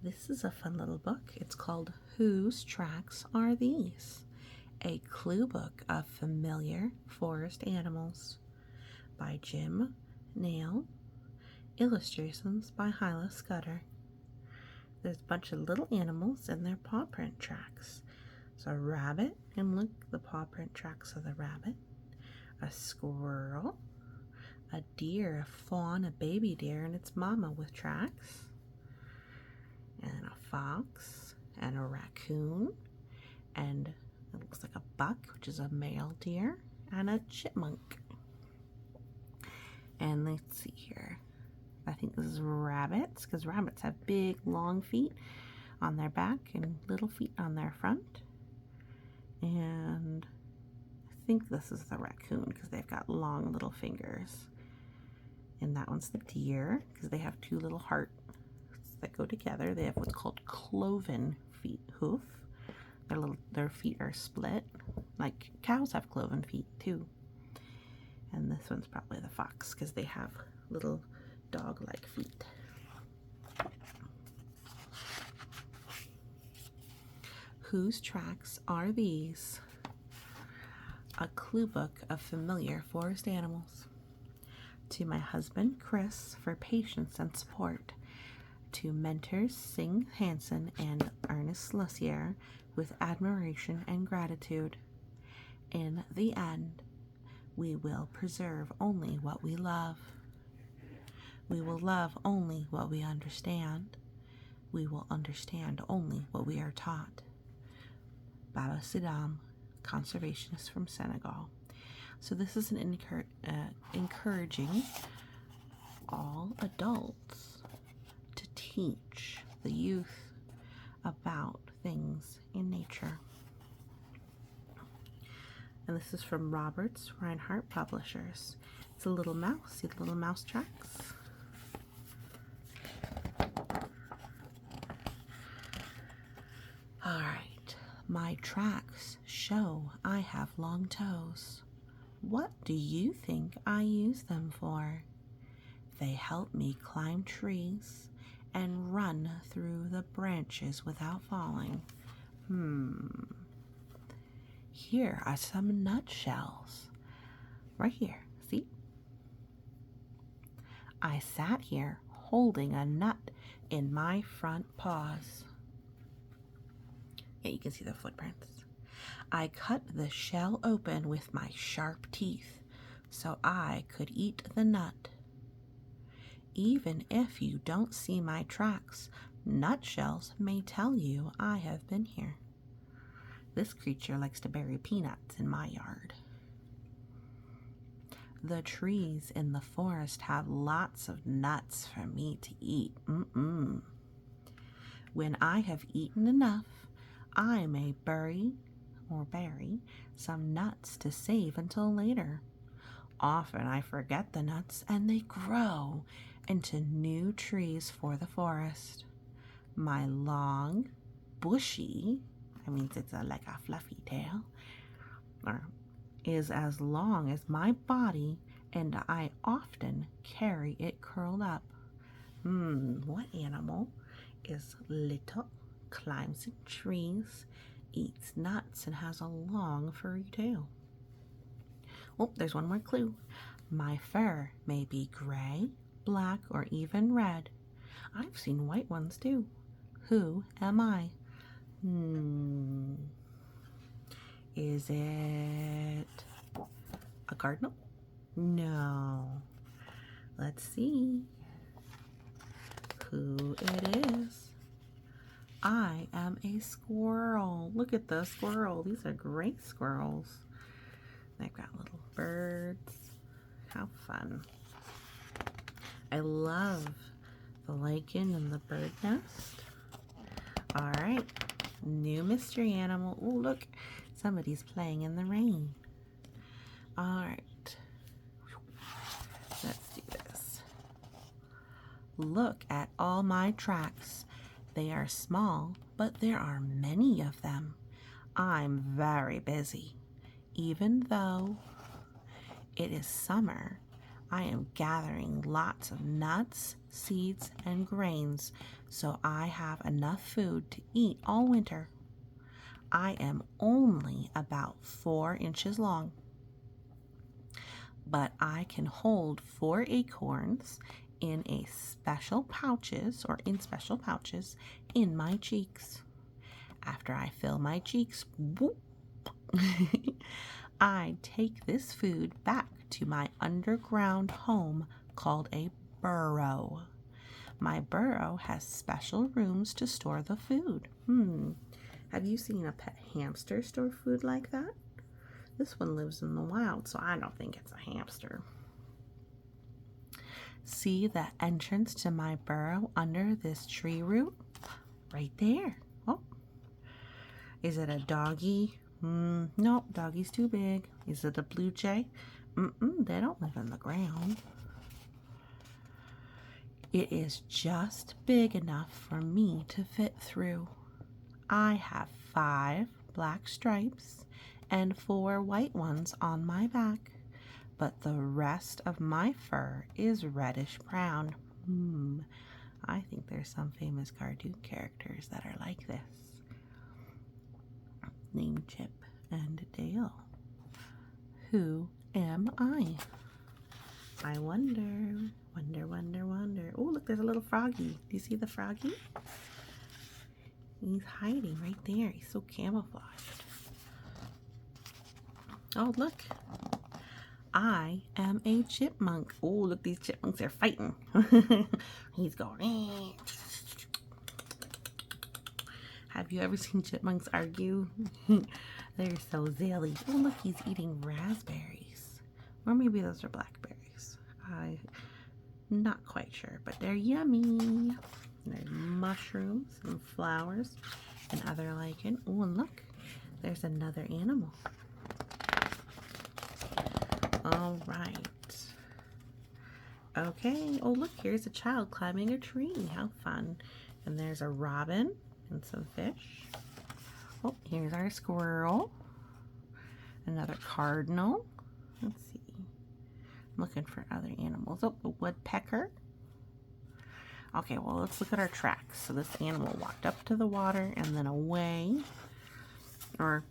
This is a fun little book. It's called Whose Tracks Are These? A clue book of familiar forest animals by Jim Nail. Illustrations by Hyla Scudder. There's a bunch of little animals and their paw print tracks. So a rabbit, and look, the paw print tracks of the rabbit. A squirrel, a deer, a fawn, a baby deer, and its mama with tracks. And a fox, and a raccoon, and it looks like a buck, which is a male deer, and a chipmunk. And let's see here. I think this is rabbits, because rabbits have big, long feet on their back and little feet on their front. And I think this is the raccoon, because they've got long little fingers. And that one's the deer, because they have two little hearts that go together. They have what's called cloven hoof. Their feet are split. Like cows have cloven feet too. And this one's probably the fox, because they have little dog-like feet. Whose tracks are these? A clue book of familiar forest animals. To my husband, Chris, for patience and support. To mentors Sing Hansen and Ernest Lussier with admiration and gratitude. In the end, we will preserve only what we love. We will love only what we understand. We will understand only what we are taught. Baba Sidam, conservationist from Senegal. So this is an encouraging all adults to teach the youth about things in nature. And this is from Roberts Reinhardt Publishers. It's a little mouse. See the little mouse tracks? All right. My tracks show I have long toes. What do you think I use them for? They help me climb trees and run through the branches without falling. Here are some nutshells. Right here, see? I sat here holding a nut in my front paws. Yeah, you can see the footprints. I cut the shell open with my sharp teeth so I could eat the nut. Even if you don't see my tracks, nutshells may tell you I have been here. This creature likes to bury peanuts in my yard. The trees in the forest have lots of nuts for me to eat. When I have eaten enough, I may bury some nuts to save until later. Often I forget the nuts and they grow into new trees for the forest. My long, bushy, that means it's like a fluffy tail, is as long as my body, and I often carry it curled up. What animal is little, climbs in trees, eats nuts, and has a long furry tail? Oh, there's one more clue. My fur may be gray, black, or even red. I've seen white ones too. Who am I? Is it a cardinal? No. Let's see who it is. I am a squirrel. Look at the squirrel. These are great squirrels. They've got little birds. How fun. I love the lichen and the bird nest. All right, new mystery animal. Oh, look, somebody's playing in the rain. All right, let's do this. Look at all my tracks. They are small, but there are many of them. I'm very busy. Even though it is summer, I am gathering lots of nuts, seeds, and grains so I have enough food to eat all winter. I am only about 4 inches long, but I can hold 4 acorns in special pouches in my cheeks. After I fill my cheeks, whoop, I take this food back to my underground home called a burrow. My burrow has special rooms to store the food. Have you seen a pet hamster store food like that? This one lives in the wild, so I don't think it's a hamster. See the entrance to my burrow under this tree root? Right there. Oh, is it a doggy? Nope, doggy's too big. Is it a blue jay? They don't live in the ground. It is just big enough for me to fit through. I have 5 black stripes and 4 white ones on my back, but the rest of my fur is reddish brown. I think there's some famous cartoon characters that are like this. Named Chip and Dale. Who am I? I wonder. Oh, look, there's a little froggy. Do you see the froggy? He's hiding right there. He's so camouflaged. Oh, look. I am a chipmunk. Oh, look, these chipmunks are fighting. He's going. Have you ever seen chipmunks argue? They're so zilly. Oh, look, he's eating raspberries. Or maybe those are blackberries. I'm not quite sure, but they're yummy. There's mushrooms and flowers and other lichen. Oh, and look, there's another animal. All right. Okay. Oh, look, here's a child climbing a tree. How fun. And there's a robin and some fish. Oh, here's our squirrel. Another cardinal. Let's see. I'm looking for other animals. Oh, a woodpecker. Okay, well, let's look at our tracks. So this animal walked up to the water and then away. Or,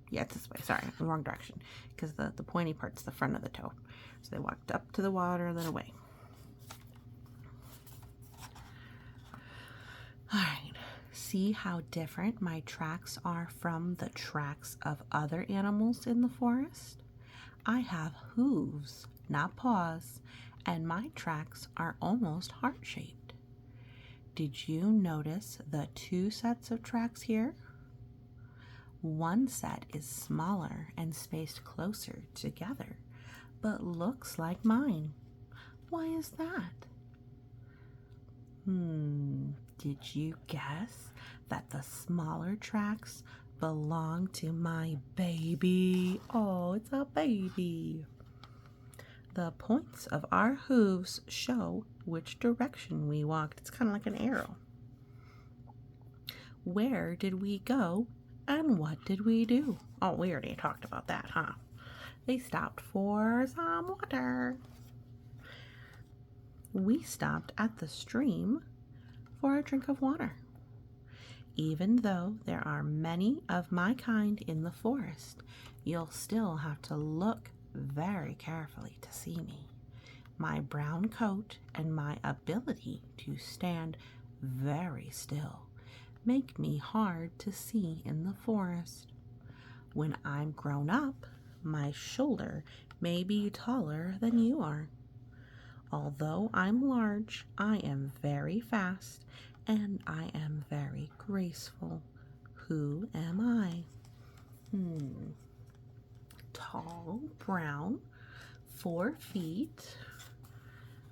yeah, it's this way. Sorry, wrong direction. Because the pointy part's the front of the toe. So they walked up to the water and then away. All right. See how different my tracks are from the tracks of other animals in the forest? I have hooves, not paws, and my tracks are almost heart-shaped. Did you notice the 2 sets of tracks here? One set is smaller and spaced closer together, but looks like mine. Why is that? Did you guess that the smaller tracks belong to my baby? Oh, it's a baby. The points of our hooves show which direction we walked. It's kind of like an arrow. Where did we go and what did we do? Oh, we already talked about that, huh? They stopped for some water. We stopped at the stream for a drink of water. Even though there are many of my kind in the forest, you'll still have to look very carefully to see me. My brown coat and my ability to stand very still make me hard to see in the forest. When I'm grown up, my shoulder may be taller than you are. Although I'm large, I am very fast and I am very graceful. Who am I? Tall, brown, 4 feet.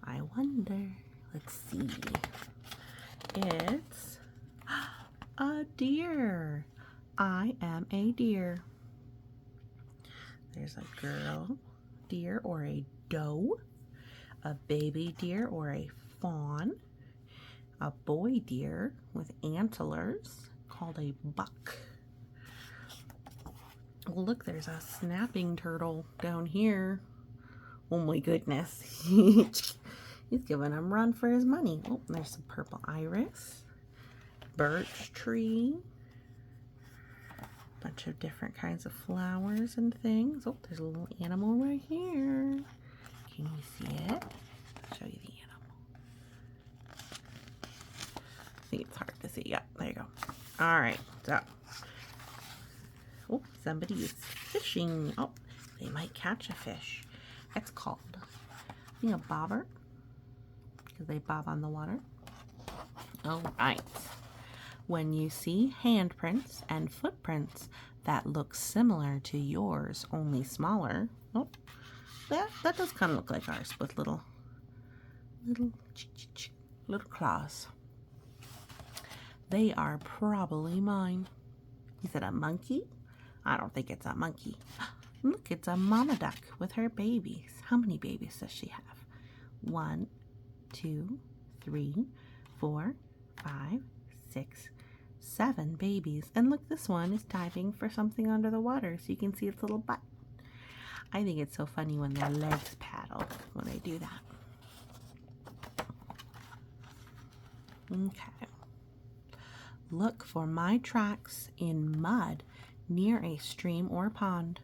I wonder. Let's see. It's a deer. I am a deer. There's a girl deer or a doe, a baby deer or a fawn, a boy deer with antlers called a buck. Well, look, there's a snapping turtle down here. Oh my goodness. He's giving him a run for his money. Oh, there's some purple iris, birch tree, bunch of different kinds of flowers and things. Oh, there's a little animal right here. Can you see it? I'll show you the animal. I think it's hard to see. Yeah, there you go. All right, so. Oh, somebody is fishing. Oh, they might catch a fish. It's called, I think, a bobber, because they bob on the water. All right. When you see handprints and footprints that look similar to yours, only smaller. Oh, that does kind of look like ours with little claws. They are probably mine. Is it a monkey? I don't think it's a monkey. Look, it's a mama duck with her babies. How many babies does she have? 1, 2, 3, 4, 5, 6, 7 babies. And look, this one is diving for something under the water so you can see its little butt. I think it's so funny when their legs paddle when they do that. Okay. Look for my tracks in mud near a stream or pond.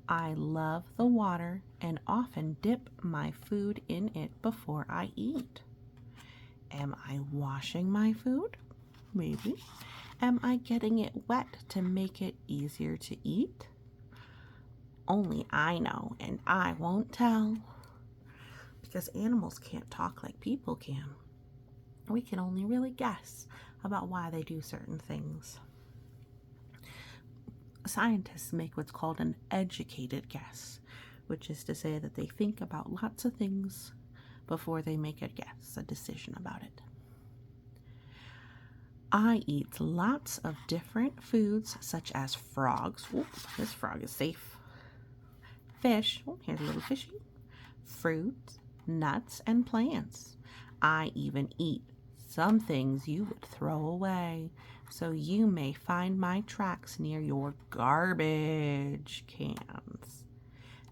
I love the water and often dip my food in it before I eat. Am I washing my food? Maybe. Am I getting it wet to make it easier to eat? Only I know, and I won't tell. Because animals can't talk like people can. We can only really guess about why they do certain things. Scientists make what's called an educated guess, which is to say that they think about lots of things before they make a guess, a decision about it. I eat lots of different foods, such as frogs. Whoop, this frog is safe. Fish. Oh, here's a little fishy. Fruits, nuts, and plants. I even eat some things you would throw away, so you may find my tracks near your garbage cans.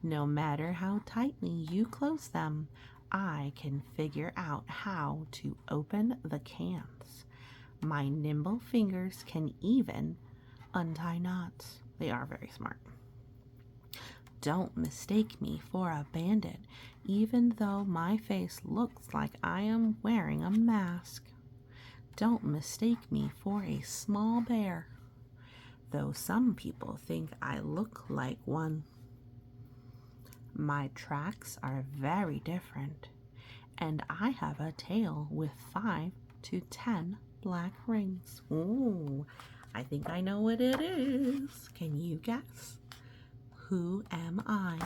No matter how tightly you close them, I can figure out how to open the cans. My nimble fingers can even untie knots. They are very smart. Don't mistake me for a bandit, even though my face looks like I am wearing a mask. Don't mistake me for a small bear, though some people think I look like one. My tracks are very different, and I have a tail with 5 to 10 black rings. Ooh, I think I know what it is. Can you guess? Who am I?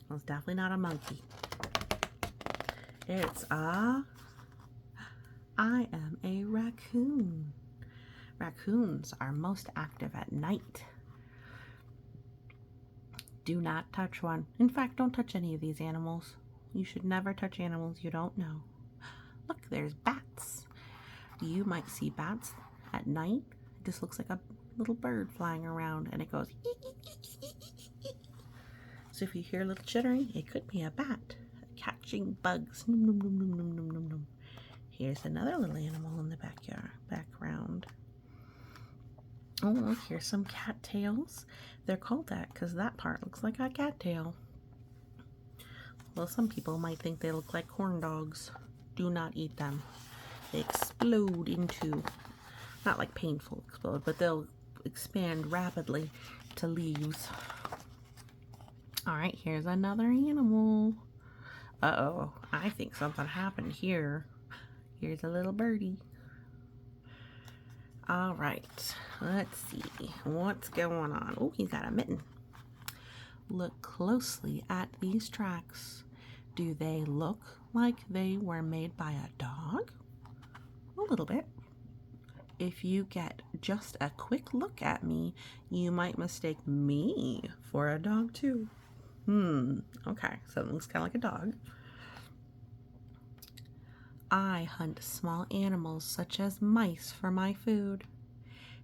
Well, it's definitely not a monkey. I am a raccoon. Raccoons are most active at night. Do not touch one. In fact, don't touch any of these animals. You should never touch animals you don't know. Look, there's bats. You might see bats at night. It just looks like a little bird flying around, and it goes. So if you hear a little chittering, it could be a bat catching bugs. Nom, nom, nom, nom, nom, nom, nom, nom. Here's another little animal in the background. Oh, look, here's some cattails. They're called that because that part looks like a cattail. Well, some people might think they look like corn dogs. Do not eat them. They explode into, not like painful explode, but they'll expand rapidly to leaves. All right, here's another animal. Uh-oh, I think something happened here. Here's a little birdie. All right, let's see what's going on. Oh, he's got a mitten. Look closely at these tracks. Do they look like they were made by a dog? A little bit. If you get just a quick look at me, you might mistake me for a dog too. Okay, so it looks kind of like a dog. I hunt small animals such as mice for my food.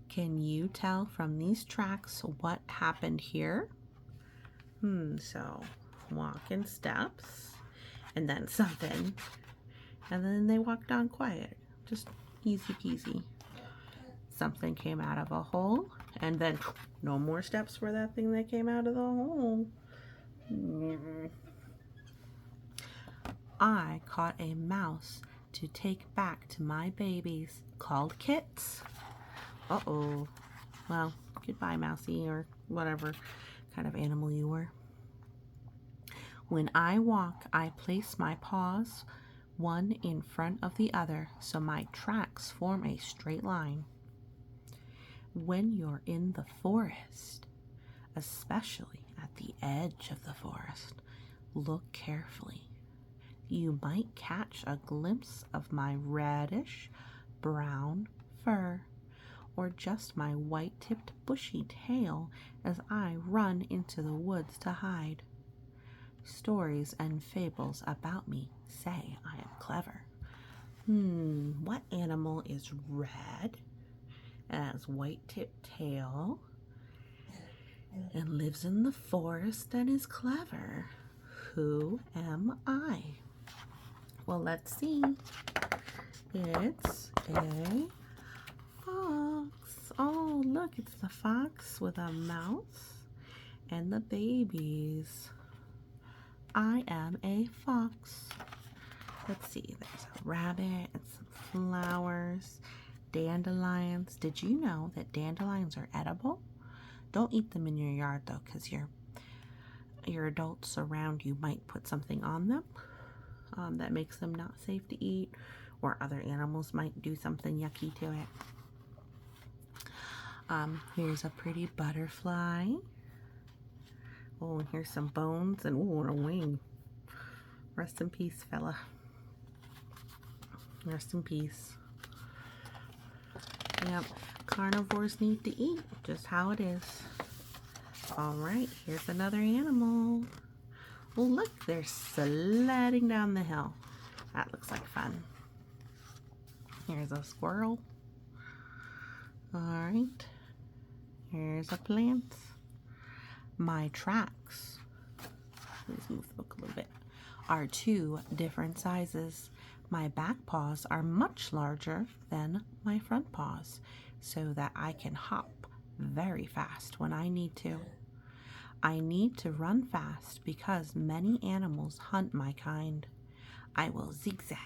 Can you tell from these tracks what happened here? So walking steps, and then something, and then they walked on quiet. Just easy peasy. Something came out of a hole, and then no more steps for that thing that came out of the hole. I caught a mouse to take back to my babies, called kits. Uh-oh. Well, goodbye, mousy, or whatever kind of animal you were. When I walk, I place my paws one in front of the other so my tracks form a straight line. When you're in the forest, especially at the edge of the forest, look carefully. You might catch a glimpse of my reddish brown fur, or just my white-tipped bushy tail as I run into the woods to hide. Stories and fables about me say I am clever. What animal is red, has white-tipped tail, and lives in the forest and is clever? Who am I? Well, let's see. It's a fox. Oh, look, it's the fox with a mouse and the babies. I am a fox. Let's see, there's a rabbit and some flowers, dandelions. Did you know that dandelions are edible? Don't eat them in your yard though, because your adults around you might put something on them that makes them not safe to eat, or other animals might do something yucky to it. Here's a pretty butterfly. Oh, and here's some bones, and ooh, and a wing. Rest in peace, fella. Rest in peace. Yep, carnivores need to eat, just how it is. All right, here's another animal. Well, look, they're sledding down the hill. That looks like fun. Here's a squirrel. All right, here's a plant. My tracks, let's move the book a little bit, are two different sizes. My back paws are much larger than my front paws, so that I can hop very fast when I need to. I need to run fast because many animals hunt my kind. I will zigzag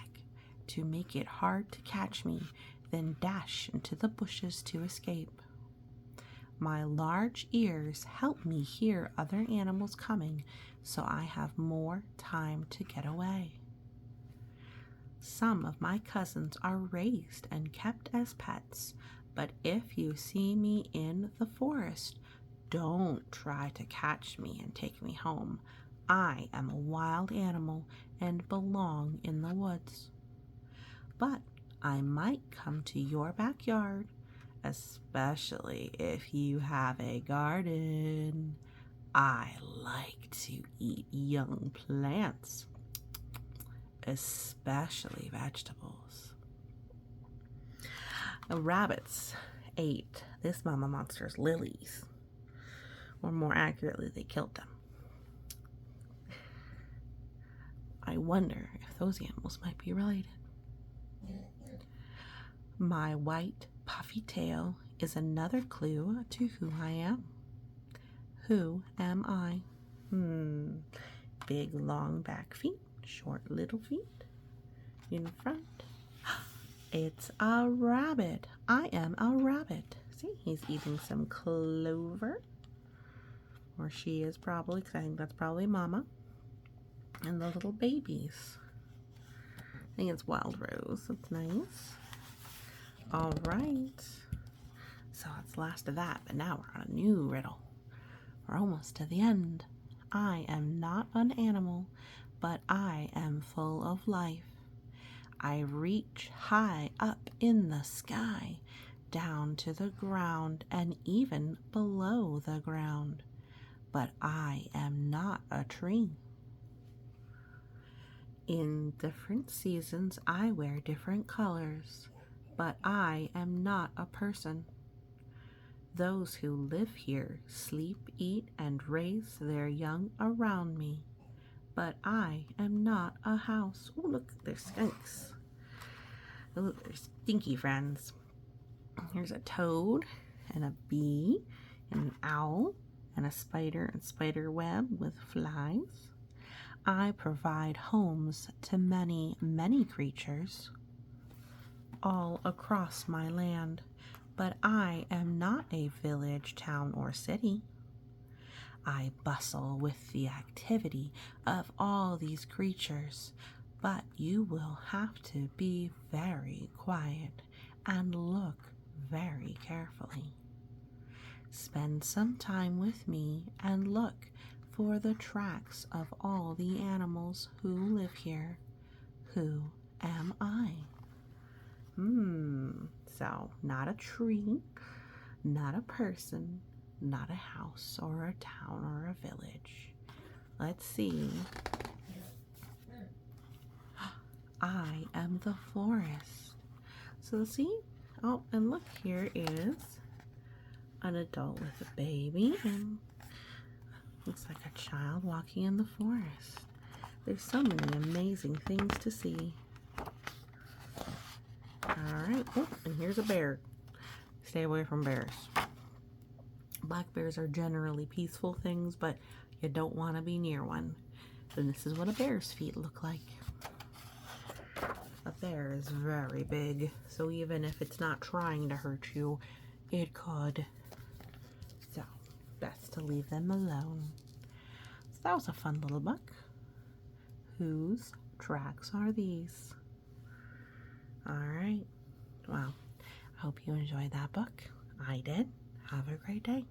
to make it hard to catch me, then dash into the bushes to escape. My large ears help me hear other animals coming, so I have more time to get away. Some of my cousins are raised and kept as pets, but if you see me in the forest, don't try to catch me and take me home. I am a wild animal and belong in the woods. But I might come to your backyard, especially if you have a garden. I like to eat young plants, especially vegetables. Rabbits ate this mama monster's lilies, or more accurately, they killed them. I wonder if those animals might be related. My white puffy tail is another clue to who I am. Who am I? Big long back feet, short little feet in front. It's a rabbit. I am a rabbit. See, he's eating some clover. Or she is probably, because I think that's probably mama. And the little babies. I think it's wild rose. That's nice. All right. So that's the last of that, but now we're on a new riddle. We're almost to the end. I am not an animal, but I am full of life. I reach high up in the sky, down to the ground, and even below the ground. But I am not a tree. In different seasons, I wear different colors, but I am not a person. Those who live here sleep, eat, and raise their young around me. but I am not a house. Oh, look, there's skunks. Oh, they're stinky friends. Here's a toad and a bee and an owl and a spider and spider web with flies. I provide homes to many, many creatures all across my land, but I am not a village, town, or city. I bustle with the activity of all these creatures, but you will have to be very quiet and look very carefully. Spend some time with me and look for the tracks of all the animals who live here. Who am I? So not a tree, not a person, not a house or a town or a village. Let's see. I am the forest. So see? Oh, and look, here is an adult with a baby, and looks like a child walking in the forest. There's so many amazing things to see. Alright, oh, and here's a bear. Stay away from bears. Black bears are generally peaceful things, but you don't want to be near one. And this is what a bear's feet look like. A bear is very big, so even if it's not trying to hurt you, it could. So, best to leave them alone. So that was a fun little book. Whose tracks are these? Alright, well, I hope you enjoyed that book. I did. Have a great day.